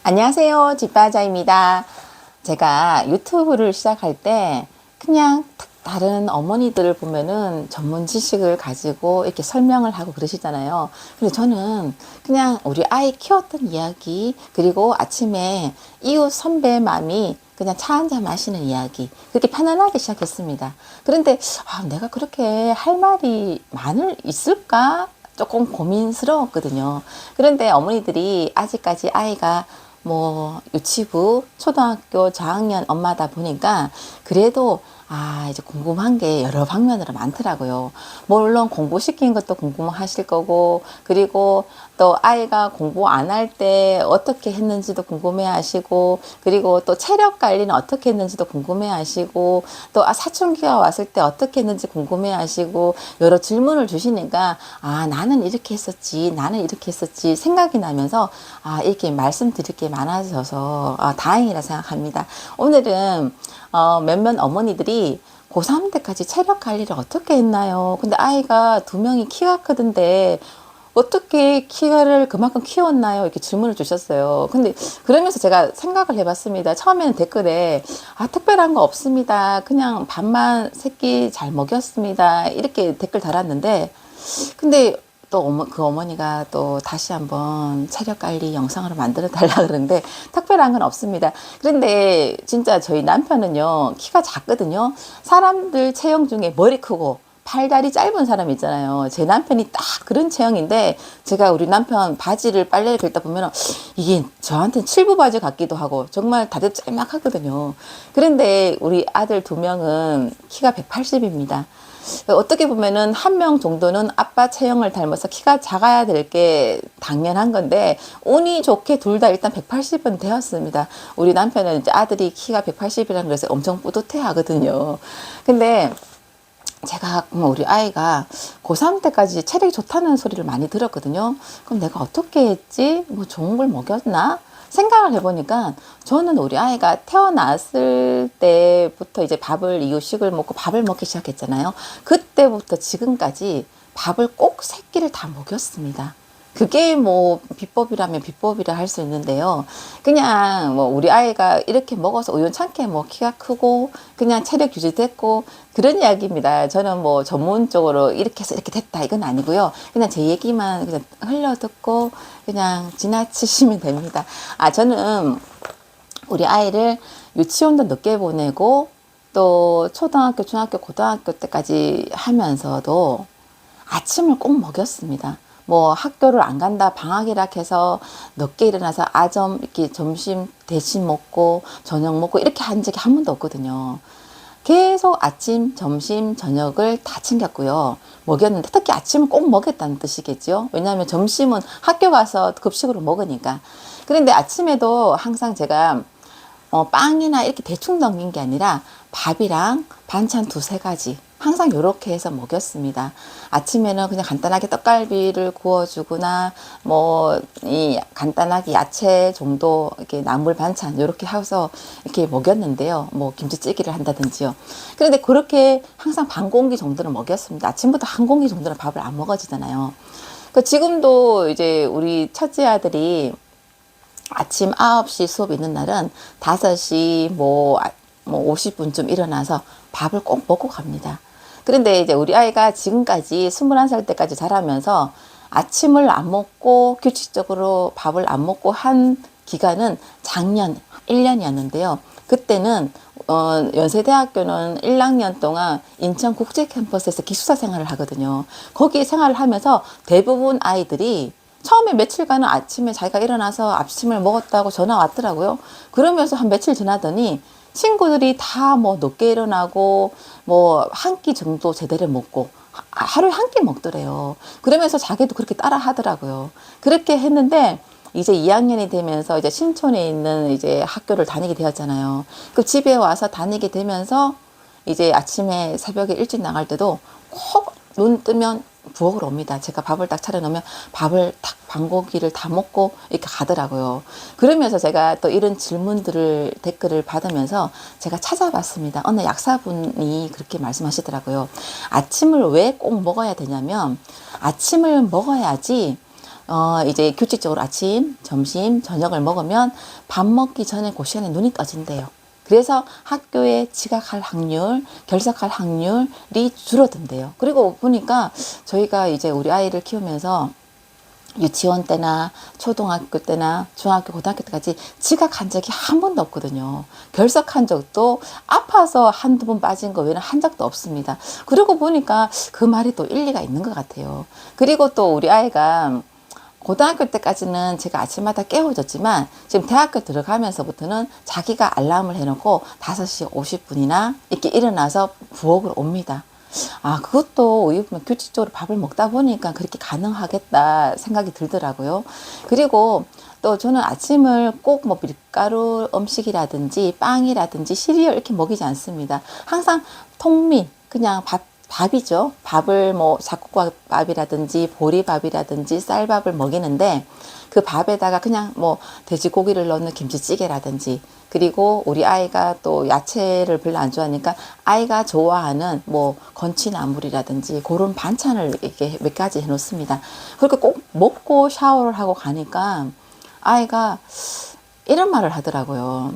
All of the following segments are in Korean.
안녕하세요. 집바자입니다. 제가 유튜브를 시작할 때 그냥 다른 어머니들을 보면은 전문 지식을 가지고 이렇게 설명을 하고 그러시잖아요. 근데 저는 그냥 우리 아이 키웠던 이야기, 그리고 아침에 이웃 선배 맘이 그냥 차 한잔 마시는 이야기, 그렇게 편안하게 시작했습니다. 그런데 내가 그렇게 할 말이 있을까? 조금 고민스러웠거든요. 그런데 어머니들이 아직까지 아이가 뭐 유치부, 초등학교 저학년 엄마다 보니까 그래도 이제 궁금한 게 여러 방면으로 많더라고요. 물론 공부시킨 것도 궁금하실 거고, 그리고 또 아이가 공부 안 할 때 어떻게 했는지도 궁금해 하시고, 그리고 또 체력 관리는 어떻게 했는지도 궁금해 하시고, 또 사춘기가 왔을 때 어떻게 했는지 궁금해 하시고, 여러 질문을 주시니까, 나는 이렇게 했었지, 나는 이렇게 했었지 생각이 나면서, 이렇게 말씀드릴 게 많아져서, 다행이라 생각합니다. 오늘은 몇몇 어머니들이 고3 때까지 체력 관리를 어떻게 했나요? 근데 아이가 두 명이 키가 크던데 어떻게 키를 그만큼 키웠나요? 이렇게 질문을 주셨어요. 근데 그러면서 제가 생각을 해봤습니다. 처음에는 댓글에 특별한 거 없습니다. 그냥 밥만 새끼 잘 먹였습니다. 이렇게 댓글 달았는데, 근데 또 그 어머니가 또 다시 한번 체력 관리 영상으로 만들어 달라 그러는데 특별한 건 없습니다. 그런데 진짜 저희 남편은요, 키가 작거든요. 사람들 체형 중에 머리 크고 팔다리 짧은 사람 있잖아요. 제 남편이 딱 그런 체형인데, 제가 우리 남편 바지를 빨래를 긁다 보면 이게 저한테는 칠부 바지 같기도 하고 정말 다들 짤막하거든요. 그런데 우리 아들 두 명은 키가 180입니다. 어떻게 보면은 한 명 정도는 아빠 체형을 닮아서 키가 작아야 될 게 당연한 건데, 운이 좋게 둘 다 일단 180은 되었습니다. 우리 남편은 이제 아들이 키가 180이라 그래서 엄청 뿌듯해 하거든요. 근데 제가 우리 아이가 고3 때까지 체력이 좋다는 소리를 많이 들었거든요. 그럼 내가 어떻게 했지? 뭐 좋은 걸 먹였나? 생각을 해보니까 저는 우리 아이가 태어났을 때부터 이제 이유식을 먹고 밥을 먹기 시작했잖아요. 그때부터 지금까지 밥을 꼭 세 끼를 다 먹였습니다. 그게 뭐 비법이라면 비법이라 할 수 있는데요. 그냥 뭐 우리 아이가 이렇게 먹어서 우연찮게 뭐 키가 크고 그냥 체력 유지됐고 그런 이야기입니다. 저는 뭐 전문적으로 이렇게 해서 이렇게 됐다 이건 아니고요. 그냥 제 얘기만 그냥 흘려듣고 그냥 지나치시면 됩니다. 저는 우리 아이를 유치원도 늦게 보내고 또 초등학교, 중학교, 고등학교 때까지 하면서도 아침을 꼭 먹였습니다. 뭐 학교를 안 간다 방학이라 해서 늦게 일어나서 아점 이렇게 점심 대신 먹고 저녁 먹고 이렇게 한 적이 한 번도 없거든요. 계속 아침, 점심, 저녁을 다 챙겼고요. 먹였는데 특히 아침은 꼭 먹였다는 뜻이겠죠. 왜냐하면 점심은 학교 가서 급식으로 먹으니까. 그런데 아침에도 항상 제가 빵이나 이렇게 대충 넘긴 게 아니라 밥이랑 반찬 두세 가지 항상 이렇게 해서 먹였습니다. 아침에는 그냥 간단하게 떡갈비를 구워주거나 이 간단하게 야채 정도 이렇게 나물 반찬 이렇게 해서 이렇게 먹였는데요. 뭐 김치찌개를 한다든지요. 그런데 그렇게 항상 반 공기 정도는 먹였습니다. 아침부터 한 공기 정도는 밥을 안 먹어지잖아요. 지금도 이제 우리 첫째 아들이 아침 9시 수업 있는 날은 5시 50분쯤 일어나서 밥을 꼭 먹고 갑니다. 그런데 이제 우리 아이가 지금까지 21살 때까지 자라면서 아침을 안 먹고 규칙적으로 밥을 안 먹고 한 기간은 작년 1년이었는데요. 그때는 연세대학교는 1학년 동안 인천국제 캠퍼스에서 기숙사 생활을 하거든요. 거기 생활을 하면서 대부분 아이들이 처음에 며칠간은 아침에 자기가 일어나서 아침을 먹었다고 전화 왔더라고요. 그러면서 한 며칠 지나더니 친구들이 다 뭐 늦게 일어나고 뭐 한 끼 정도 제대로 먹고 하루에 한 끼 먹더래요. 그러면서 자기도 그렇게 따라 하더라고요. 그렇게 했는데 이제 2학년이 되면서 이제 신촌에 있는 이제 학교를 다니게 되었잖아요. 그 집에 와서 다니게 되면서 이제 아침에 새벽에 일찍 나갈 때도 꼭 눈 뜨면 부엌으로 옵니다. 제가 밥을 딱 차려놓으면 밥을 딱 반고기를 다 먹고 이렇게 가더라고요. 그러면서 제가 또 이런 댓글을 받으면서 제가 찾아봤습니다. 어느 약사분이 그렇게 말씀하시더라고요. 아침을 왜 꼭 먹어야 되냐면 아침을 먹어야지 이제 규칙적으로 아침, 점심, 저녁을 먹으면 밥 먹기 전에 그 시간에 눈이 떠진대요. 그래서 학교에 지각할 확률, 결석할 확률이 줄어든대요. 그리고 보니까 저희가 이제 우리 아이를 키우면서 유치원 때나 초등학교 때나 중학교, 고등학교 때까지 지각한 적이 한 번도 없거든요. 결석한 적도 아파서 한두 번 빠진 거 외에는 한 적도 없습니다. 그러고 보니까 그 말이 또 일리가 있는 것 같아요. 그리고 또 우리 아이가 고등학교 때까지는 제가 아침마다 깨워줬지만 지금 대학교 들어가면서부터는 자기가 알람을 해놓고 5시 50분이나 이렇게 일어나서 부엌으로 옵니다. 그것도 규칙적으로 밥을 먹다 보니까 그렇게 가능하겠다 생각이 들더라고요. 그리고 또 저는 아침을 꼭 뭐 밀가루 음식이라든지 빵이라든지 시리얼 이렇게 먹이지 않습니다. 항상 통밀, 그냥 밥이죠. 밥을 뭐 잡곡밥이라든지 보리밥이라든지 쌀밥을 먹이는데 그 밥에다가 그냥 뭐 돼지고기를 넣는 김치찌개라든지, 그리고 우리 아이가 또 야채를 별로 안 좋아하니까 아이가 좋아하는 뭐 건치나물이라든지 그런 반찬을 이렇게 몇 가지 해 놓습니다. 그렇게 꼭 먹고 샤워를 하고 가니까 아이가 이런 말을 하더라고요.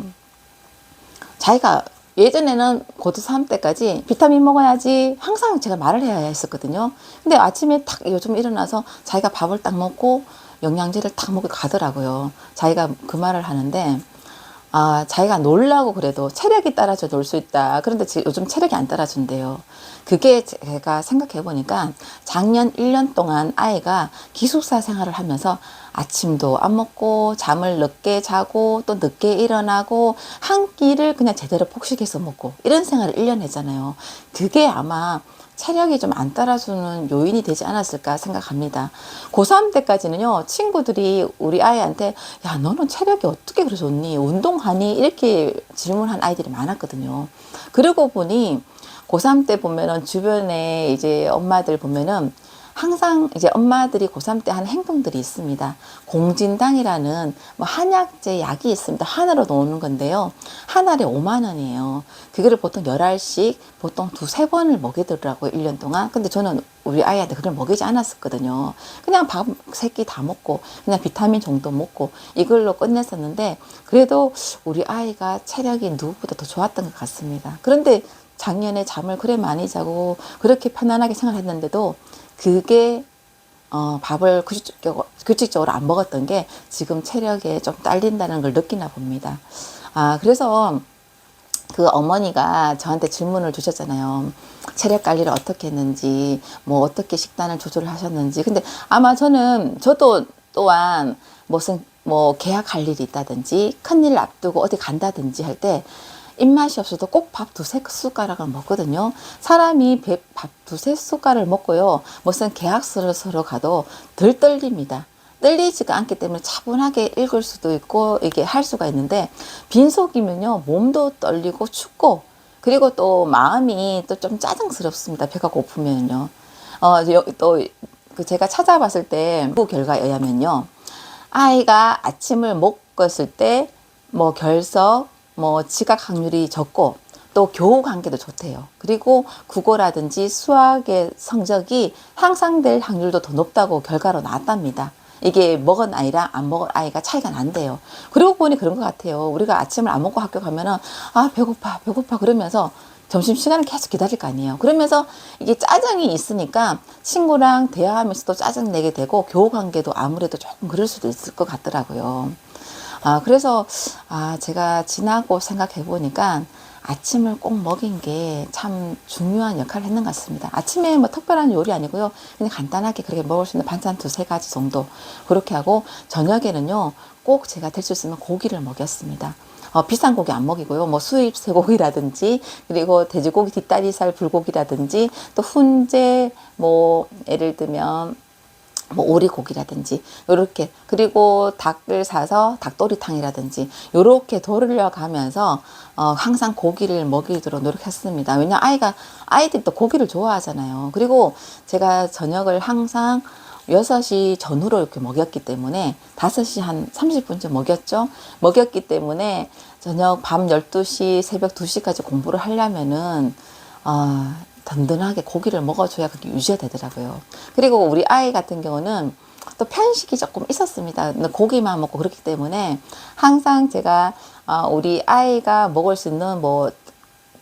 자기가 예전에는 고3 때까지 비타민 먹어야지 항상 제가 말을 해야 했었거든요. 근데 아침에 딱 요즘 일어나서 자기가 밥을 딱 먹고 영양제를 딱 먹고 가더라고요. 자기가 그 말을 하는데, 자기가 놀라고 그래도 체력이 따라줘 놀 수 있다. 그런데 요즘 체력이 안 따라준대요. 그게 제가 생각해 보니까 작년 1년 동안 아이가 기숙사 생활을 하면서 아침도 안 먹고 잠을 늦게 자고 또 늦게 일어나고 한 끼를 그냥 제대로 폭식해서 먹고 이런 생활을 1년 했잖아요. 그게 아마 체력이 좀 안 따라주는 요인이 되지 않았을까 생각합니다. 고3 때까지는요, 친구들이 우리 아이한테, 야, 너는 체력이 어떻게 그래 좋니? 운동하니? 이렇게 질문한 아이들이 많았거든요. 그러고 보니, 고3 때 보면은 주변에 이제 엄마들 보면은 항상 이제 엄마들이 고3 때 하는 행동들이 있습니다. 공진당이라는 뭐 한약재 약이 있습니다. 하나로 놓는 건데요. 한 알에 5만 원이에요. 그거를 보통 10알씩 보통 2-3번을 먹이더라고요. 1년 동안. 근데 저는 우리 아이한테 그걸 먹이지 않았었거든요. 그냥 밥 3끼 다 먹고 그냥 비타민 정도 먹고 이걸로 끝냈었는데, 그래도 우리 아이가 체력이 누구보다 더 좋았던 것 같습니다. 그런데 작년에 잠을 그래 많이 자고 그렇게 편안하게 생활했는데도 그게 밥을 규칙적으로 안 먹었던 게 지금 체력에 좀 딸린다는 걸 느끼나 봅니다. 그래서 그 어머니가 저한테 질문을 주셨잖아요. 체력 관리를 어떻게 했는지, 뭐 어떻게 식단을 조절을 하셨는지. 근데 아마 저도 또한 무슨 뭐 계약할 일이 있다든지 큰일 앞두고 어디 간다든지 할 때 입맛이 없어도 꼭 밥 2-3숟가락을 먹거든요. 사람이 밥 2-3숟가락을 먹고요, 무슨 계약서로 가도 덜 떨립니다. 떨리지가 않기 때문에 차분하게 읽을 수도 있고 이게 할 수가 있는데, 빈속이면요 몸도 떨리고 춥고 그리고 또 마음이 또 좀 짜증스럽습니다. 배가 고프면요. 또 제가 찾아봤을 때 그 결과에 의하면요, 아이가 아침을 먹었을 때 뭐 결석, 뭐 지각 확률이 적고 또 교우 관계도 좋대요. 그리고 국어라든지 수학의 성적이 향상될 확률도 더 높다고 결과로 나왔답니다. 이게 먹은 아이랑 안 먹은 아이가 차이가 난대요. 그러고 보니 그런 것 같아요. 우리가 아침을 안 먹고 학교 가면은 배고파 그러면서 점심시간을 계속 기다릴 거 아니에요. 그러면서 이게 짜증이 있으니까 친구랑 대화하면서도 짜증 내게 되고 교우 관계도 아무래도 조금 그럴 수도 있을 것 같더라고요. 그래서 제가 지나고 생각해 보니까 아침을 꼭 먹인 게 참 중요한 역할을 했는 것 같습니다. 아침에 뭐 특별한 요리 아니고요. 그냥 간단하게 그렇게 먹을 수 있는 반찬 2-3가지 정도 그렇게 하고, 저녁에는요 꼭 제가 될 수 있으면 고기를 먹였습니다. 비싼 고기 안 먹이고요. 뭐 수입 쇠고기라든지, 그리고 돼지고기 뒷다리살 불고기라든지, 또 훈제, 뭐 예를 들면 뭐 오리고기라든지 요렇게, 그리고 닭을 사서 닭도리탕이라든지 요렇게 돌려가면서 항상 고기를 먹이도록 노력했습니다. 왜냐 아이들이 또 고기를 좋아하잖아요. 그리고 제가 저녁을 항상 6시 전후로 이렇게 먹였기 때문에 5시 한 30분쯤 먹였기 때문에 저녁 밤 12시 새벽 2시까지 공부를 하려면은 든든하게 고기를 먹어줘야 그게 유지가 되더라고요. 그리고 우리 아이 같은 경우는 또 편식이 조금 있었습니다. 고기만 먹고 그렇기 때문에 항상 제가 우리 아이가 먹을 수 있는 뭐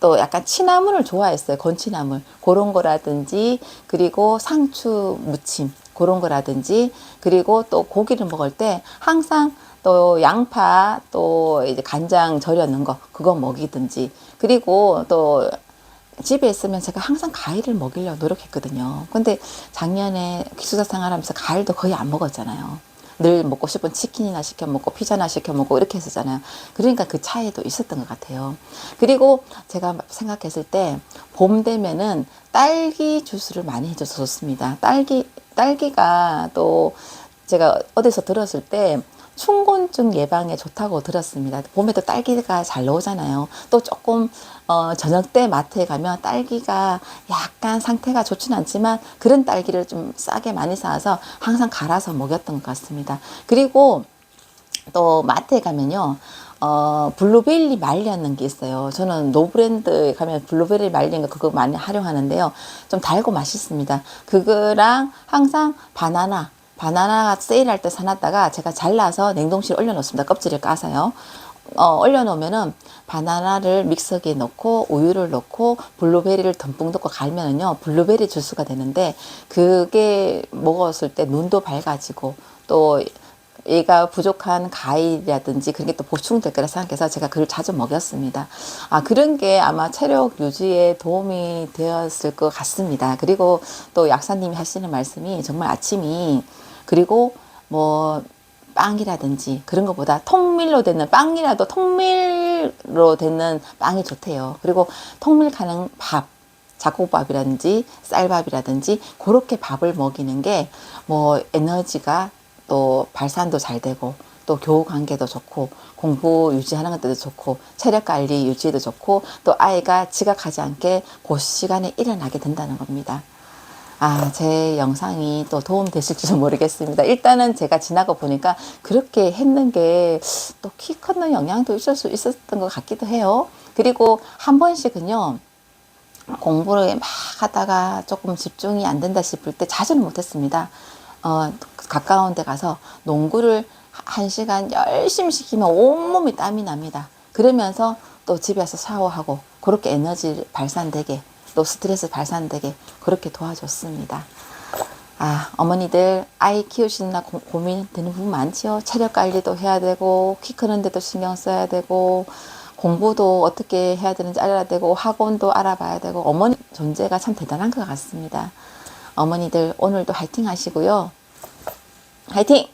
또 약간 취나물을 좋아했어요. 건취나물 그런 거라든지, 그리고 상추 무침 그런 거라든지, 그리고 또 고기를 먹을 때 항상 또 양파 또 이제 간장 절여놓은 거 그거 먹이든지, 그리고 또 집에 있으면 제가 항상 과일을 먹이려고 노력했거든요. 근데 작년에 기숙사 생활하면서 과일도 거의 안 먹었잖아요. 늘 먹고 싶은 치킨이나 시켜 먹고 피자나 시켜 먹고 이렇게 했었잖아요. 그러니까 그 차이도 있었던 것 같아요. 그리고 제가 생각했을 때 봄 되면은 딸기 주스를 많이 해줘서 좋습니다. 딸기가 또 제가 어디서 들었을 때 춘곤증 예방에 좋다고 들었습니다. 봄에도 딸기가 잘 나오잖아요. 또 조금 저녁 때 마트에 가면 딸기가 약간 상태가 좋지는 않지만 그런 딸기를 좀 싸게 많이 사서 항상 갈아서 먹였던 것 같습니다. 그리고 또 마트에 가면요. 블루베리 말리는 게 있어요. 저는 노브랜드에 가면 블루베리 말린 거 그거 많이 활용하는데요. 좀 달고 맛있습니다. 그거랑 항상 바나나가 세일할 때 사놨다가 제가 잘라서 냉동실에 올려놓습니다. 껍질을 까서요. 올려놓으면은 바나나를 믹서기에 넣고 우유를 넣고 블루베리를 듬뿍 넣고 갈면은요 블루베리 주스가 되는데, 그게 먹었을 때 눈도 밝아지고 또 얘가 부족한 과일이라든지 그런 게 또 보충될 거라 생각해서 제가 그걸 자주 먹였습니다. 그런 게 아마 체력 유지에 도움이 되었을 것 같습니다. 그리고 또 약사님이 하시는 말씀이 정말 아침이, 그리고 뭐 빵이라든지 그런 것보다 통밀로 되는 빵이라도 통밀로 되는 빵이 좋대요. 그리고 통밀 가는 밥, 잡곡밥이라든지 쌀밥이라든지 그렇게 밥을 먹이는 게 뭐 에너지가 또 발산도 잘 되고 또 교우 관계도 좋고 공부 유지하는 것도 좋고 체력 관리 유지에도 좋고 또 아이가 지각하지 않게 그 시간에 일어나게 된다는 겁니다. 제 영상이 또 도움 되실지도 모르겠습니다. 일단은 제가 지나고 보니까 그렇게 했는 게 또 키 컸는 영향도 있을 수 있었던 것 같기도 해요. 그리고 한 번씩은요, 공부를 막 하다가 조금 집중이 안 된다 싶을 때 자주는 못했습니다. 가까운 데 가서 농구를 1시간 열심히 시키면 온몸이 땀이 납니다. 그러면서 또 집에 와서 샤워하고 그렇게 에너지 발산되게 또 스트레스 발산되게 그렇게 도와줬습니다. 어머니들 아이 키우시느라 고민되는 부분 많지요. 체력 관리도 해야 되고 키 크는데도 신경 써야 되고 공부도 어떻게 해야 되는지 알아야 되고 학원도 알아봐야 되고 어머니 존재가 참 대단한 것 같습니다. 어머니들 오늘도 화이팅 하시고요. 화이팅!